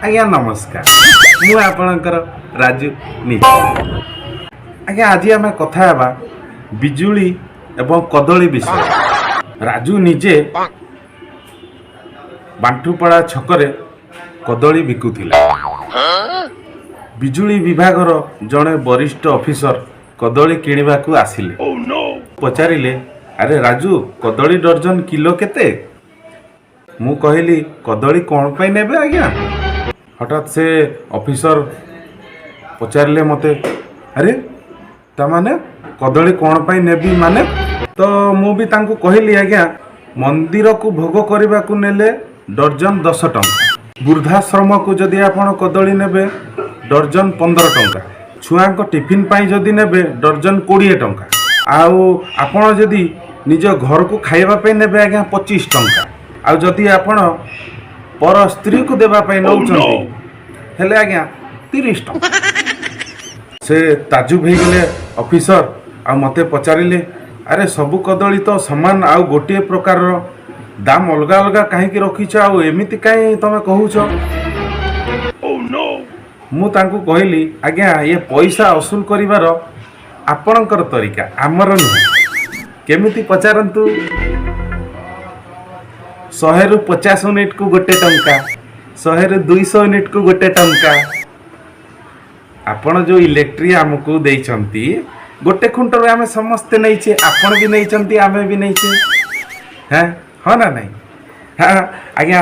आज्ञा नमस्कार मु आपणकर राजू निज आज्ञा आज आम कथा हेबा बिजुली एवं कदली विषय। राजू निजे बांटुपड़ा छकरे कदली बिकुथिला। बिजुली विभागर जड़े वरिष्ठ ऑफिसर कदली किणवाकू आसिले। पचारिले अरे राजू कदली दर्जन किलो केते? मु कहली कदली कौन पाई नेबे आज्ञा? हठात से ऑफिसर पचारे मते अरे तमाने कदली कौन पाई नेबी माने? तो मु भी तांको कहली आज्ञा मंदिर को भोग करने को नेले दर्जन 10 टंका, वृद्धाश्रम को जदि आपण कदली नेबे दर्जन 15 टंका, छुआ को टिफिन पाई जदि नेबे दर्जन 20 टंका, आउ आपण जदि निज घर को खाइबा पे नेबे आज्ञा 25 टंका, आउ जदि आपण पर स्त्री को देबा पे नौचंती हेले आज्ञा 30 टंका। से ताजुब हो गले ऑफिसर आ मते पचारिले अरे सबु कदली तो समान आउ गोटे प्रकार दाम अलग अलग कहीं रखीच आउ एमिति कहीं तमे कहूछ? मु तांकु कहली आज्ञा ये पैसा असूल करिवार आपणकर तरीका आमर नुह। केमिति पचारंतु? 100 रु 50 यूनिट को गोटे टंका, 100 रु 200 यूनिट को गोटे टंका। आपण जो इलेक्ट्री आमको देइछंती गोटे खुंटर आमे समस्ते नैचे, आपण भी नैचंती आमे भी नैचे, हैं हो ना नहीं? हाँ आज्ञा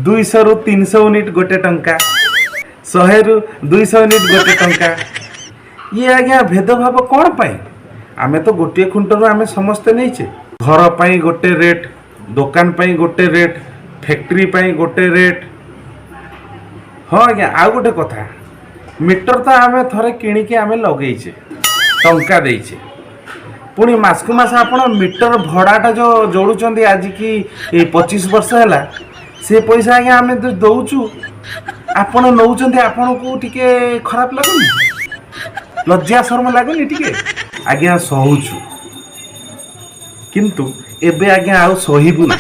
200 रु 300 यूनिट गोटे टंका, 100 रु 200 यूनिट गोटे टंका। ये आज्ञा भेदभाव कौन पाई? आमे तो गोटे खुंटर आमे समस्ते नैचे। घर पाई गोटे रेट, दुकान पाई गोटे रेट, फैक्ट्री पाई गोटे रेट। हाँ आज्ञा आउ गोटे कथा, मीटर तो आमे थरे किणिके आमे लगेइछे, टंका देइछे, पुणी मासकु मास आपण मीटर भड़ाटा जो जोड़ुचंदी आज की 25 वर्ष हैला से पैसा आज्ञा आमे दउचु, आपण नउचंदी आपण को टिके खराब लागुनी? लज्जा शर्म लागुनी टिके? आज्ञा सहुचु किंतु एबे आज्ञा आउ सहिबु ना।